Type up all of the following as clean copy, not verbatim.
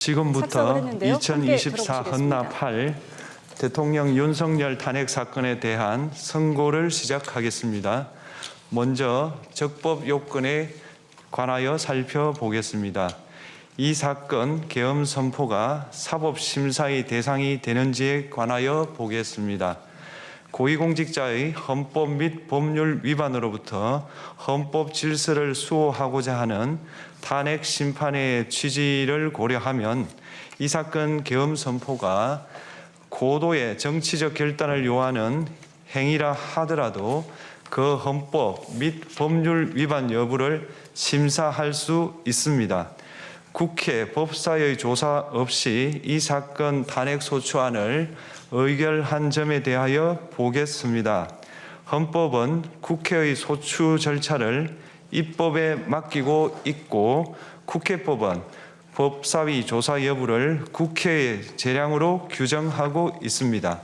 지금부터 2024 헌나 8 대통령 윤석열 탄핵 사건에 대한 선고를 시작하겠습니다. 먼저 적법 요건에 관하여 살펴보겠습니다. 이 사건 계엄 선포가 사법심사의 대상이 되는지에 관하여 보겠습니다. 고위공직자의 헌법 및 법률 위반으로부터 헌법 질서를 수호하고자 하는 탄핵 심판의 취지를 고려하면 이 사건 계엄 선포가 고도의 정치적 결단을 요하는 행위라 하더라도 그 헌법 및 법률 위반 여부를 심사할 수 있습니다. 국회 법사의 조사 없이 이 사건 탄핵 소추안을 의결한 점에 대하여 보겠습니다. 헌법은 국회의 소추 절차를 입법에 맡기고 있고 국회법은 법사위 조사 여부를 국회의 재량으로 규정하고 있습니다.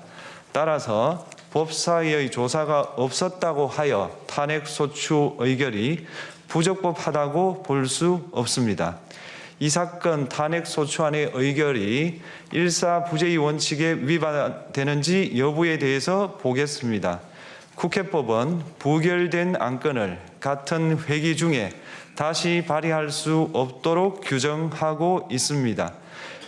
따라서 법사위의 조사가 없었다고 하여 탄핵 소추 의결이 부적법하다고 볼 수 없습니다. 이 사건 탄핵 소추안의 의결이 일사부재의 원칙에 위반되는지 여부에 대해서 보겠습니다. 국회법은 부결된 안건을 같은 회기 중에 다시 발의할 수 없도록 규정하고 있습니다.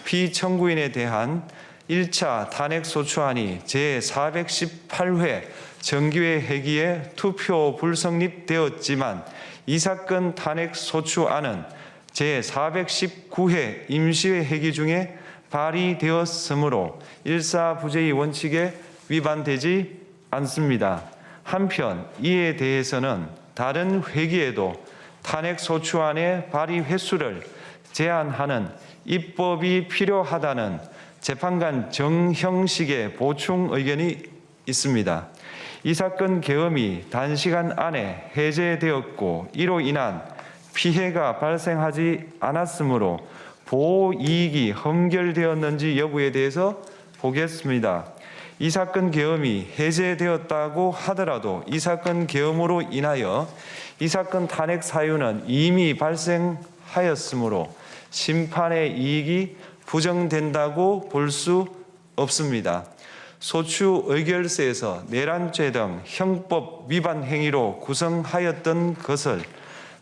피청구인에 대한 1차 탄핵 소추안이 제418회 정기회 회기에 투표 불성립되었지만 이 사건 탄핵 소추안은 제419회 임시회 회기 중에 발의되었으므로 일사부재의 원칙에 위반되지 않습니다. 한편 이에 대해서는 다른 회기에도 탄핵 소추안의 발의 횟수를 제한하는 입법이 필요하다는 재판관 정형식의 보충 의견이 있습니다. 이 사건 계엄이 단시간 안에 해제되었고 이로 인한 피해가 발생하지 않았으므로 보호 이익이 험결되었는지 여부에 대해서 보겠습니다. 이 사건 계엄이 해제되었다고 하더라도 이 사건 계엄으로 인하여 이 사건 탄핵 사유는 이미 발생하였으므로 심판의 이익이 부정된다고 볼 수 없습니다. 소추 의결서에서 내란죄 등 형법 위반 행위로 구성하였던 것을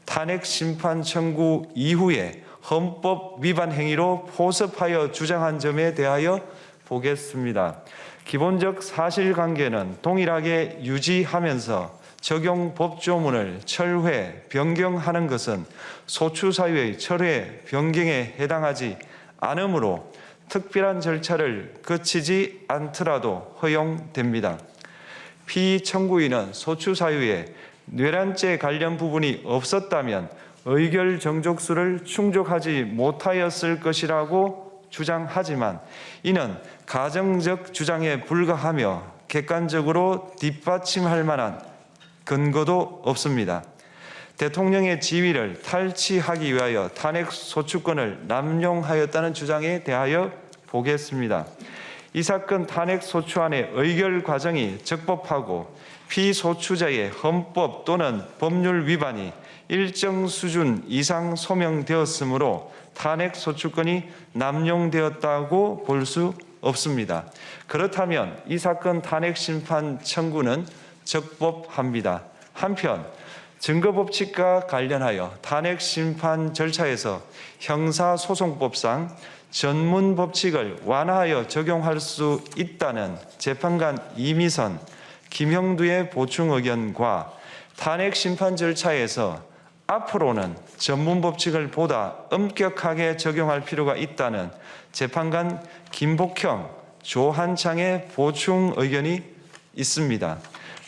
탄핵 심판 청구 이후에 헌법 위반 행위로 포섭하여 주장한 점에 대하여 보겠습니다. 기본적 사실관계는 동일하게 유지하면서 적용 법조문을 철회, 변경하는 것은 소추 사유의 철회, 변경에 해당하지 않으므로 특별한 절차를 거치지 않더라도 허용됩니다. 피청구인은 소추 사유에 내란죄 관련 부분이 없었다면 의결 정족수를 충족하지 못하였을 것이라고 주장하지만 이는 가정적 주장에 불과하며 객관적으로 뒷받침할 만한 근거도 없습니다. 대통령의 지위를 탈취하기 위하여 탄핵 소추권을 남용하였다는 주장에 대하여 보겠습니다. 이 사건 탄핵 소추안의 의결 과정이 적법하고 피소추자의 헌법 또는 법률 위반이 일정 수준 이상 소명되었으므로 탄핵 소추권이 남용되었다고 볼 수 없습니다. 그렇다면 이 사건 탄핵 심판 청구는 적법합니다. 한편 증거법칙과 관련하여 탄핵 심판 절차에서 형사소송법상 전문 법칙을 완화하여 적용할 수 있다는 재판관 이미선, 김형두의 보충 의견과 탄핵 심판 절차에서 앞으로는 전문 법칙을 보다 엄격하게 적용할 필요가 있다는 재판관 김복형, 조한창의 보충 의견이 있습니다.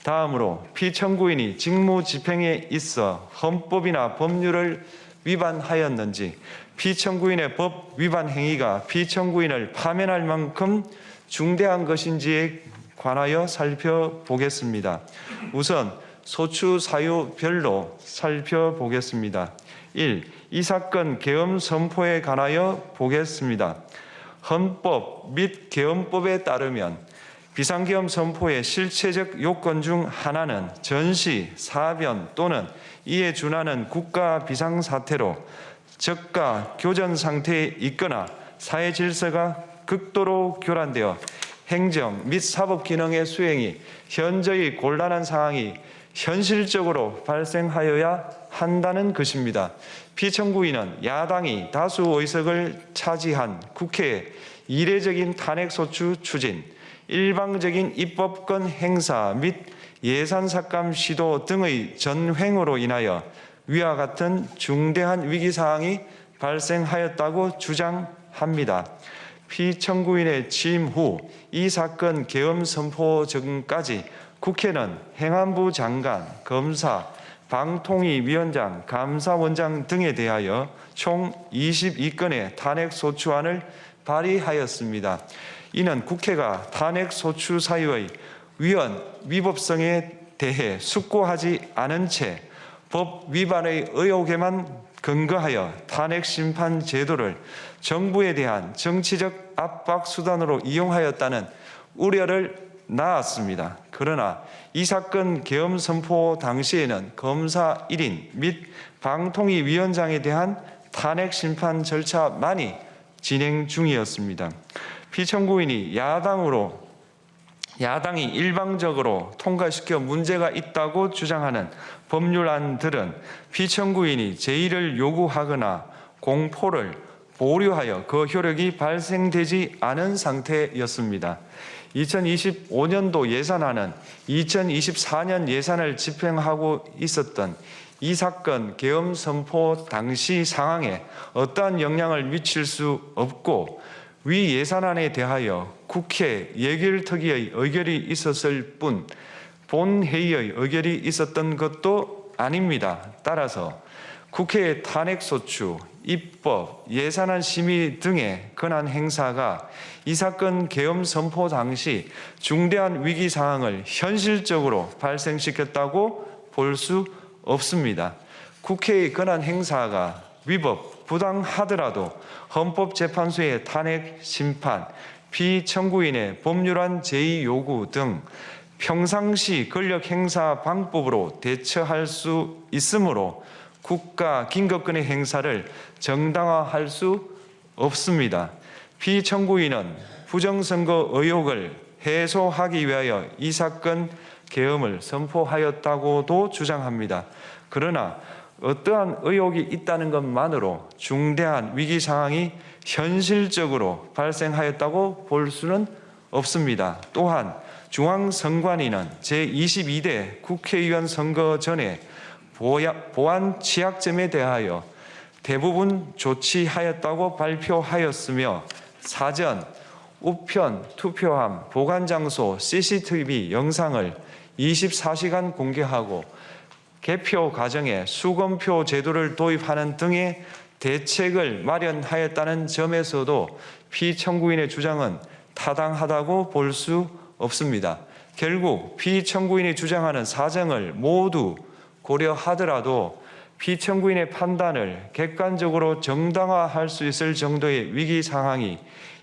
다음으로 피청구인이 직무집행에 있어 헌법이나 법률을 위반하였는지 피청구인의 법 위반 행위가 피청구인을 파면할 만큼 중대한 것인지에 관하여 살펴보겠습니다. 우선 소추 사유별로 살펴보겠습니다. 1. 이 사건 계엄 선포에 관하여 보겠습니다. 헌법 및 계엄법에 따르면 비상계엄 선포의 실체적 요건 중 하나는 전시, 사변 또는 이에 준하는 국가 비상사태로 저가 교전 상태에 있거나 사회 질서가 극도로 교란되어 행정 및 사법 기능의 수행이 현저히 곤란한 상황이 현실적으로 발생하여야 한다는 것입니다. 피청구인은 야당이 다수 의석을 차지한 국회의 이례적인 탄핵소추 추진, 일방적인 입법권 행사 및 예산 삭감 시도 등의 전횡으로 인하여 위와 같은 중대한 위기사항이 발생하였다고 주장합니다. 피청구인의 취임 후 이 사건 계엄 선포 전까지 국회는 행안부 장관, 검사, 방통위위원장, 감사원장 등에 대하여 총 22건의 탄핵소추안을 발의하였습니다. 이는 국회가 탄핵소추 사유의 위헌위법성에 대해 숙고하지 않은 채 법 위반의 의혹에만 근거하여 탄핵심판 제도를 정부에 대한 정치적 압박 수단으로 이용하였다는 우려를 낳았습니다. 그러나 이 사건 계엄 선포 당시에는 검사 1인 및 방통위위원장에 대한 탄핵 심판 절차만이 진행 중이었습니다. 피청구인이 야당이 일방적으로 통과시켜 문제가 있다고 주장하는 법률안들은 피청구인이 제의를 요구하거나 공포를 보류하여 그 효력이 발생되지 않은 상태였습니다. 2025년도 예산안은 2024년 예산을 집행하고 있었던 이 사건 계엄 선포 당시 상황에 어떠한 영향을 미칠 수 없고 위 예산안에 대하여 국회 예결특위의 의결이 있었을 뿐 본회의의 의결이 있었던 것도 아닙니다. 따라서 국회의 탄핵소추, 입법, 예산안 심의 등의 권한 행사가 이 사건 계엄 선포 당시 중대한 위기 상황을 현실적으로 발생시켰다고 볼 수 없습니다. 국회의 권한 행사가 위법, 부당하더라도 헌법재판소의 탄핵 심판, 피청구인의 법률안 제의 요구 등 평상시 권력 행사 방법으로 대처할 수 있으므로 국가 긴급권의 행사를 정당화할 수 없습니다. 피청구인은 부정선거 의혹을 해소하기 위하여 이 사건 계엄을 선포하였다고도 주장합니다. 그러나 어떠한 의혹이 있다는 것만으로 중대한 위기 상황이 현실적으로 발생하였다고 볼 수는 없습니다. 또한 중앙선관위는 제22대 국회의원 선거 전에 보안 취약점에 대하여 대부분 조치하였다고 발표하였으며 사전, 우편, 투표함, 보관장소, CCTV 영상을 24시간 공개하고 개표 과정에 수검표 제도를 도입하는 등의 대책을 마련하였다는 점에서도 피청구인의 주장은 타당하다고 볼 수 없습니다. 결국 피청구인이 주장하는 사정을 모두 고려하더라도 피청구인의 판단을 객관적으로 정당화할 수 있을 정도의 위기 상황이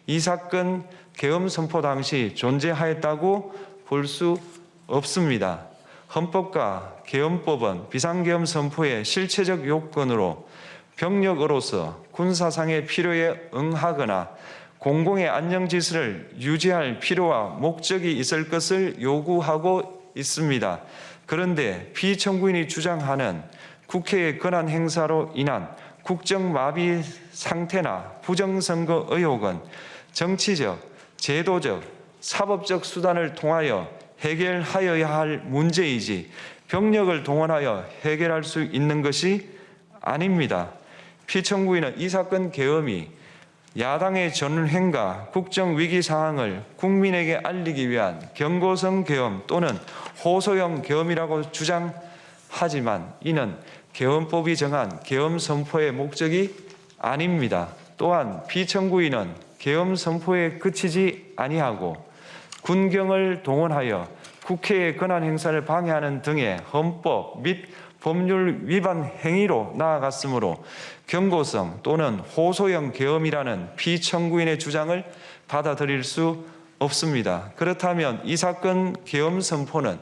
이 사건 계엄 선포 당시 존재하였다고 볼 수 없습니다. 헌법과 계엄법은 비상계엄 선포의 실체적 요건으로 병력으로서 군사상의 필요에 응하거나 공공의 안정질서를 유지할 필요와 목적이 있을 것을 요구하고 있습니다. 그런데 피청구인이 주장하는 국회의 권한 행사로 인한 국정마비 상태나 부정선거 의혹은 정치적, 제도적, 사법적 수단을 통하여 해결하여야 할 문제이지 병력을 동원하여 해결할 수 있는 것이 아닙니다. 피청구인은 이 사건 계엄이 야당의 전횡과 국정위기 상황을 국민에게 알리기 위한 경고성 계엄 또는 호소형 계엄이라고 주장하지만 이는 계엄법이 정한 계엄 선포의 목적이 아닙니다. 또한 피청구인은 계엄 선포에 그치지 아니하고 군경을 동원하여 국회의 권한 행사를 방해하는 등의 헌법 및 법률 위반 행위로 나아갔으므로 경고성 또는 호소형 계엄이라는 피청구인의 주장을 받아들일 수 없습니다. 그렇다면 이 사건 계엄 선포는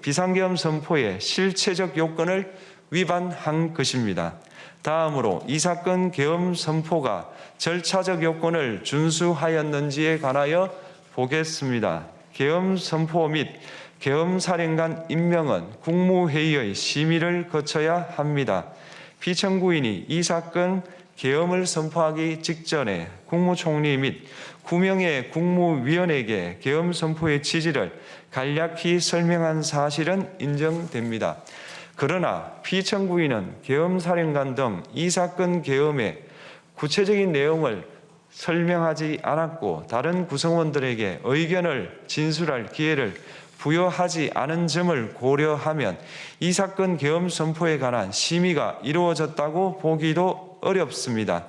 비상계엄 선포의 실체적 요건을 위반한 것입니다. 다음으로 이 사건 계엄 선포가 절차적 요건을 준수하였는지에 관하여 보겠습니다. 계엄 선포 및 계엄 사령관 임명은 국무회의의 심의를 거쳐야 합니다. 피청구인이 이 사건 계엄을 선포하기 직전에 국무총리 및 9명의 국무위원에게 계엄 선포의 취지를 간략히 설명한 사실은 인정됩니다. 그러나 피청구인은 계엄사령관 등 이 사건 계엄의 구체적인 내용을 설명하지 않았고 다른 구성원들에게 의견을 진술할 기회를 부여하지 않은 점을 고려하면 이 사건 계엄 선포에 관한 심의가 이루어졌다고 보기도 어렵습니다.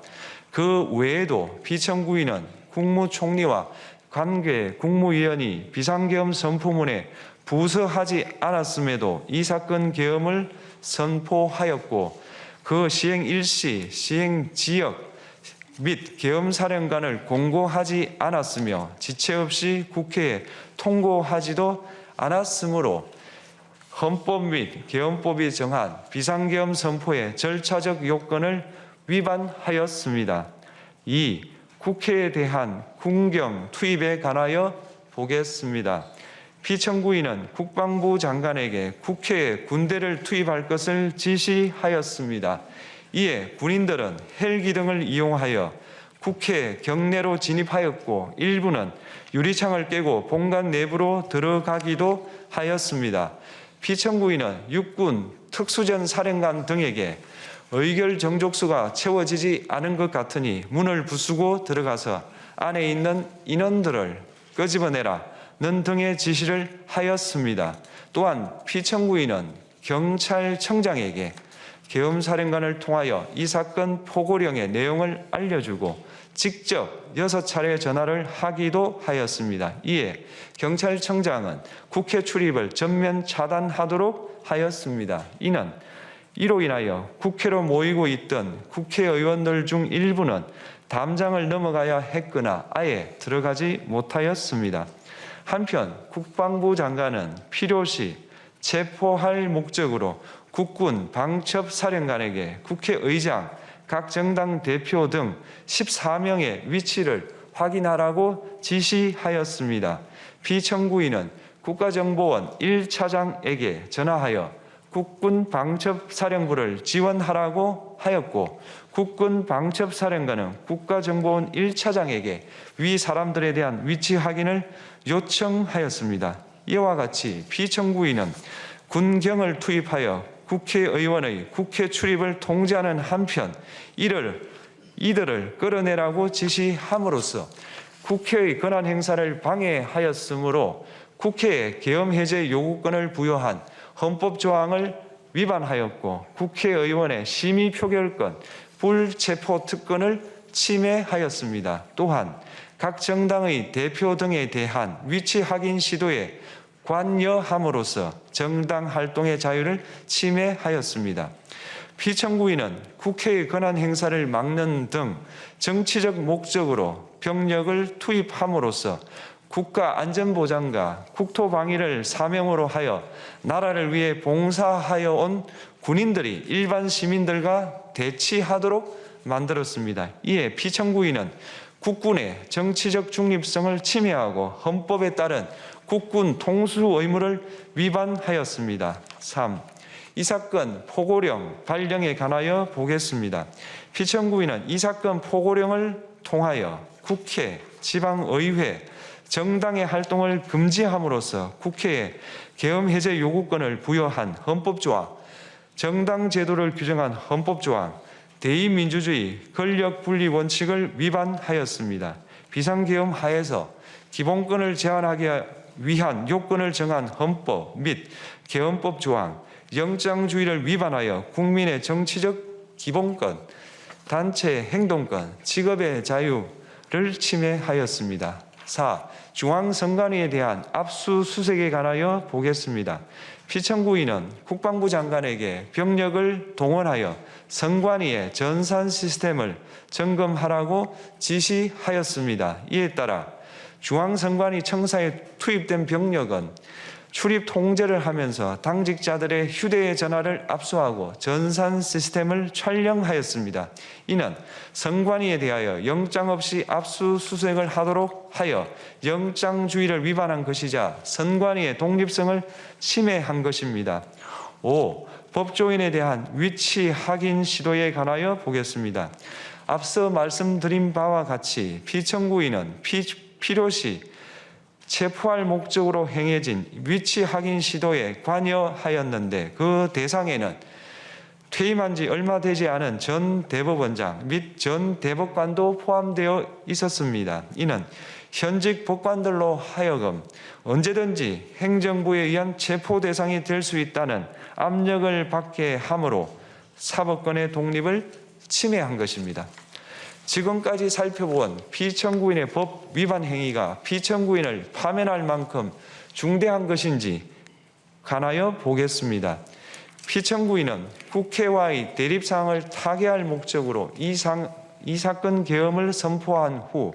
그 외에도 피청구인은 국무총리와 관계 국무위원이 비상계엄 선포문에 부서하지 않았음에도 이 사건 계엄을 선포하였고 그 시행 일시, 시행 지역 및 계엄사령관을 공고하지 않았으며 지체 없이 국회에 통고하지도 않았으므로 헌법 및 계엄법이 정한 비상계엄 선포의 절차적 요건을 위반하였습니다. 2. 국회에 대한 군경 투입에 관하여 보겠습니다. 피청구인은 국방부 장관에게 국회에 군대를 투입할 것을 지시하였습니다. 이에 군인들은 헬기 등을 이용하여 국회 경내로 진입하였고 일부는 유리창을 깨고 본관 내부로 들어가기도 하였습니다. 피청구인은 육군 특수전 사령관 등에게 의결 정족수가 채워지지 않은 것 같으니 문을 부수고 들어가서 안에 있는 인원들을 끄집어내라는 등의 지시를 하였습니다. 또한 피청구인은 경찰청장에게 계엄사령관을 통하여 이 사건 포고령의 내용을 알려주고 직접 6차례 전화를 하기도 하였습니다. 이에 경찰청장은 국회 출입을 전면 차단하도록 하였습니다. 이는 이로 인하여 국회로 모이고 있던 국회의원들 중 일부는 담장을 넘어가야 했거나 아예 들어가지 못하였습니다. 한편 국방부 장관은 필요시 체포할 목적으로 국군 방첩사령관에게 국회의장, 각 정당 대표 등 14명의 위치를 확인하라고 지시하였습니다. 피청구인은 국가정보원 1차장에게 전화하여 국군 방첩사령부를 지원하라고 하였고 국군 방첩사령관은 국가정보원 1차장에게 위 사람들에 대한 위치 확인을 요청하였습니다. 이와 같이 피청구인은 군경을 투입하여 국회의원의 국회 출입을 통제하는 한편 이들을 끌어내라고 지시함으로써 국회의 권한 행사를 방해하였으므로 국회에 계엄 해제 요구권을 부여한 헌법 조항을 위반하였고 국회의원의 심의 표결권, 불체포 특권을 침해하였습니다. 또한 각 정당의 대표 등에 대한 위치 확인 시도에 관여함으로써 정당 활동의 자유를 침해하였습니다. 피청구인은 국회의 권한 행사를 막는 등 정치적 목적으로 병력을 투입함으로써 국가 안전보장과 국토방위를 사명으로 하여 나라를 위해 봉사하여 온 군인들이 일반 시민들과 대치하도록 만들었습니다. 이에 피청구인은 국군의 정치적 중립성을 침해하고 헌법에 따른 국군 통수 의무를 위반하였습니다. 3. 이 사건 포고령 발령에 관하여 보겠습니다. 피청구인은 이 사건 포고령을 통하여 국회, 지방의회, 정당의 활동을 금지함으로써 국회에 계엄 해제 요구권을 부여한 헌법조항, 정당 제도를 규정한 헌법조항, 대의민주주의 권력분리 원칙을 위반하였습니다. 비상계엄 하에서 기본권을 제한하기 위한 요건을 정한 헌법 및 계엄법 조항, 영장주의를 위반하여 국민의 정치적 기본권, 단체 행동권, 직업의 자유를 침해하였습니다. 4. 중앙선관위에 대한 압수수색에 관하여 보겠습니다. 피청구인은 국방부 장관에게 병력을 동원하여 선관위의 전산 시스템을 점검하라고 지시하였습니다. 이에 따라 중앙선관위 청사에 투입된 병력은 출입 통제를 하면서 당직자들의 휴대전화를 압수하고 전산 시스템을 촬영하였습니다. 이는 선관위에 대하여 영장 없이 압수수색을 하도록 하여 영장주의를 위반한 것이자 선관위의 독립성을 침해한 것입니다. 5. 법조인에 대한 위치 확인 시도에 관하여 보겠습니다. 앞서 말씀드린 바와 같이 피청구인은 필요시 체포할 목적으로 행해진 위치 확인 시도에 관여하였는데 그 대상에는 퇴임한 지 얼마 되지 않은 전 대법원장 및 전 대법관도 포함되어 있었습니다. 이는 현직 법관들로 하여금 언제든지 행정부에 의한 체포 대상이 될 수 있다는 압력을 받게 함으로 사법권의 독립을 침해한 것입니다. 지금까지 살펴본 피청구인의 법 위반 행위가 피청구인을 파면할 만큼 중대한 것인지 관하여 보겠습니다. 피청구인은 국회와의 대립사항을 타개할 목적으로 이 사건 계엄을 선포한 후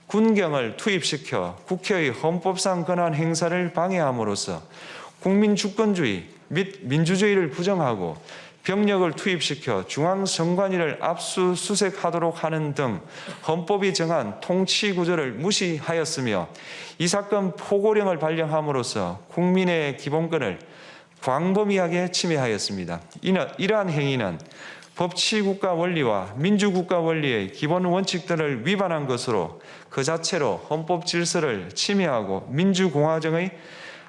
군경을 투입시켜 국회의 헌법상 권한 행사를 방해함으로써 국민 주권주의 및 민주주의를 부정하고 병력을 투입시켜 중앙선관위를 압수수색하도록 하는 등 헌법이 정한 통치구조를 무시하였으며 이 사건 포고령을 발령함으로써 국민의 기본권을 광범위하게 침해하였습니다. 이러한 행위는 법치국가 원리와 민주국가 원리의 기본 원칙들을 위반한 것으로 그 자체로 헌법 질서를 침해하고 민주공화정의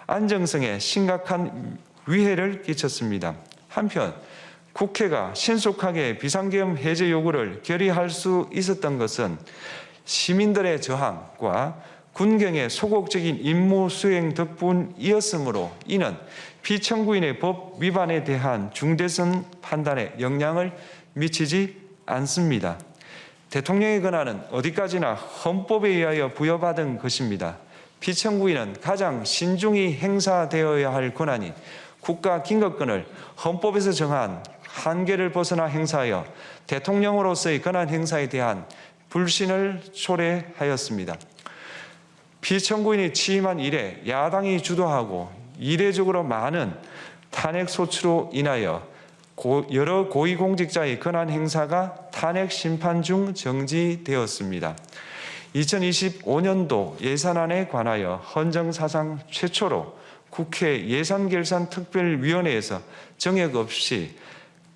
안정성에 심각한 위해를 끼쳤습니다. 한편 국회가 신속하게 비상계엄 해제 요구를 결의할 수 있었던 것은 시민들의 저항과 군경의 소극적인 임무 수행 덕분이었으므로 이는 피청구인의 법 위반에 대한 중대성 판단에 영향을 미치지 않습니다. 대통령의 권한은 어디까지나 헌법에 의하여 부여받은 것입니다. 피청구인은 가장 신중히 행사되어야 할 권한인 국가 긴급권을 헌법에서 정한 한계를 벗어나 행사하여 대통령으로서의 권한 행사에 대한 불신을 초래하였습니다. 피청구인이 취임한 이래 야당이 주도하고 이례적으로 많은 탄핵 소추로 인하여 여러 고위공직자의 권한 행사가 탄핵 심판 중 정지되었습니다. 2025년도 예산안에 관하여 헌정사상 최초로 국회 예산결산특별위원회에서 정액 없이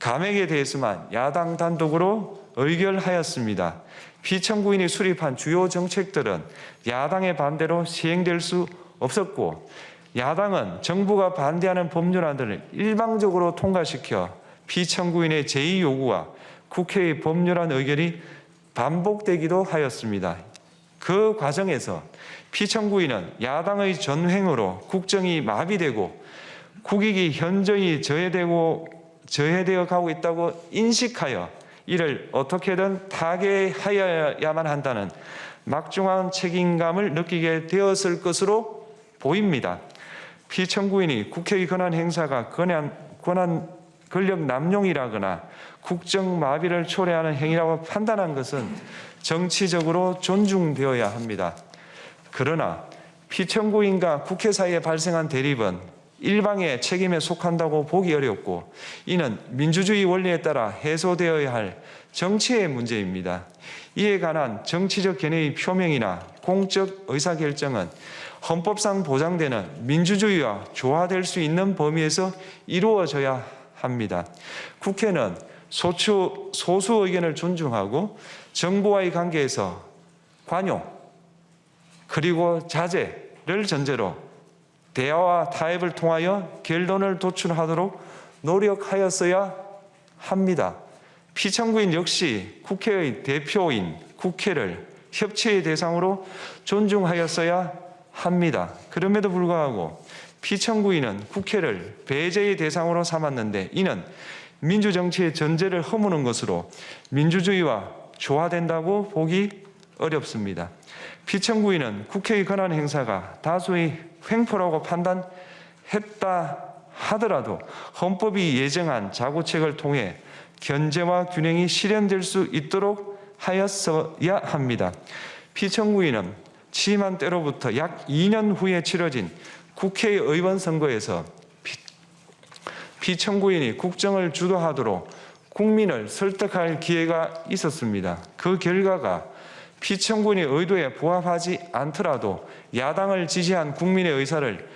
감액에 대해서만 야당 단독으로 의결하였습니다. 피청구인이 수립한 주요 정책들은 야당의 반대로 시행될 수 없었고 야당은 정부가 반대하는 법률안들을 일방적으로 통과시켜 피청구인의 제의 요구와 국회의 법률안 의결이 반복되기도 하였습니다. 그 과정에서 피청구인은 야당의 전횡으로 국정이 마비되고 국익이 현저히 저해되어 가고 있다고 인식하여 이를 어떻게든 타개하여야만 한다는 막중한 책임감을 느끼게 되었을 것으로 보입니다. 피청구인이 국회의 권한 행사가 권력 남용이라거나 국정 마비를 초래하는 행위라고 판단한 것은 정치적으로 존중되어야 합니다. 그러나 피청구인과 국회 사이에 발생한 대립은 일방의 책임에 속한다고 보기 어렵고 이는 민주주의 원리에 따라 해소되어야 할 정치의 문제입니다. 이에 관한 정치적 견해의 표명이나 공적 의사결정은 헌법상 보장되는 민주주의와 조화될 수 있는 범위에서 이루어져야 합니다. 국회는 소수 의견을 존중하고 정부와의 관계에서 관용 그리고 자제를 전제로 대화와 타협을 통하여 결론을 도출하도록 노력하였어야 합니다. 피청구인 역시 국회의 대표인 국회를 협치의 대상으로 존중하였어야 합니다. 그럼에도 불구하고 피청구인은 국회를 배제의 대상으로 삼았는데 이는 민주정치의 전제를 허무는 것으로 민주주의와 조화된다고 보기 어렵습니다. 피청구인은 국회의 권한 행사가 다수의 횡포라고 판단했다 하더라도 헌법이 예정한 자구책을 통해 견제와 균형이 실현될 수 있도록 하였어야 합니다. 피청구인은 취임한 때로부터 약 2년 후에 치러진 국회의원 선거에서 피청구인이 국정을 주도하도록 국민을 설득할 기회가 있었습니다. 그 결과가 피청구인의 의도에 부합하지 않더라도 야당을 지지한 국민의 의사를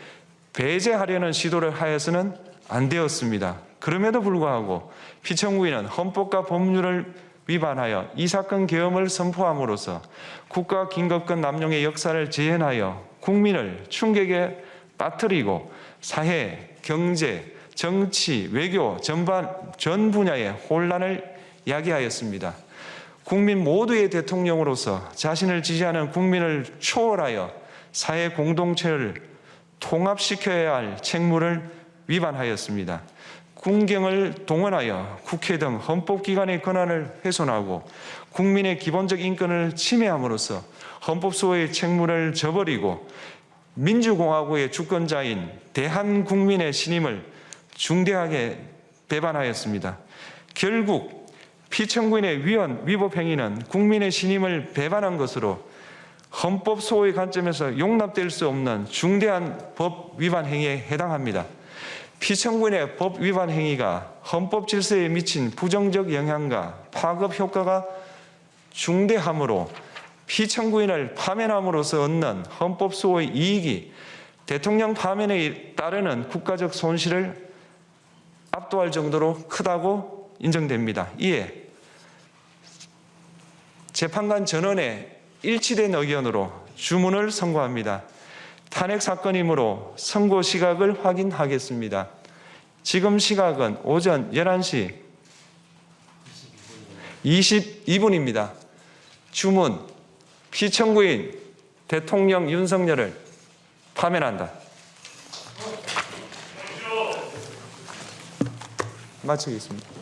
배제하려는 시도를 하여서는 안 되었습니다. 그럼에도 불구하고 피청구인은 헌법과 법률을 위반하여 이 사건 계엄을 선포함으로써 국가 긴급권 남용의 역사를 재현하여 국민을 충격에 빠뜨리고 사회, 경제, 정치, 외교 전 분야의 혼란을 야기하였습니다. 국민 모두의 대통령으로서 자신을 지지하는 국민을 초월하여 사회 공동체를 통합시켜야 할 책무를 위반하였습니다. 군경을 동원하여 국회 등 헌법기관의 권한을 훼손하고 국민의 기본적 인권을 침해함으로써 헌법소의 책무를 저버리고 민주공화국의 주권자인 대한국민의 신임을 중대하게 배반하였습니다. 결국 피청구인의 위법 행위는 국민의 신임을 배반한 것으로 헌법 소호의 관점에서 용납될 수 없는 중대한 법 위반 행위에 해당합니다. 피청구인의 법 위반 행위가 헌법 질서에 미친 부정적 영향과 파급 효과가 중대하므로 피청구인을 파면함으로써 얻는 헌법 소호의 이익이 대통령 파면에 따르는 국가적 손실을 압도할 정도로 크다고 인정됩니다. 이에 재판관 전원의 일치된 의견으로 주문을 선고합니다. 탄핵 사건이므로 선고 시각을 확인하겠습니다. 지금 시각은 오전 11시 22분입니다. 주문, 피청구인 대통령 윤석열을 파면한다. 마치겠습니다.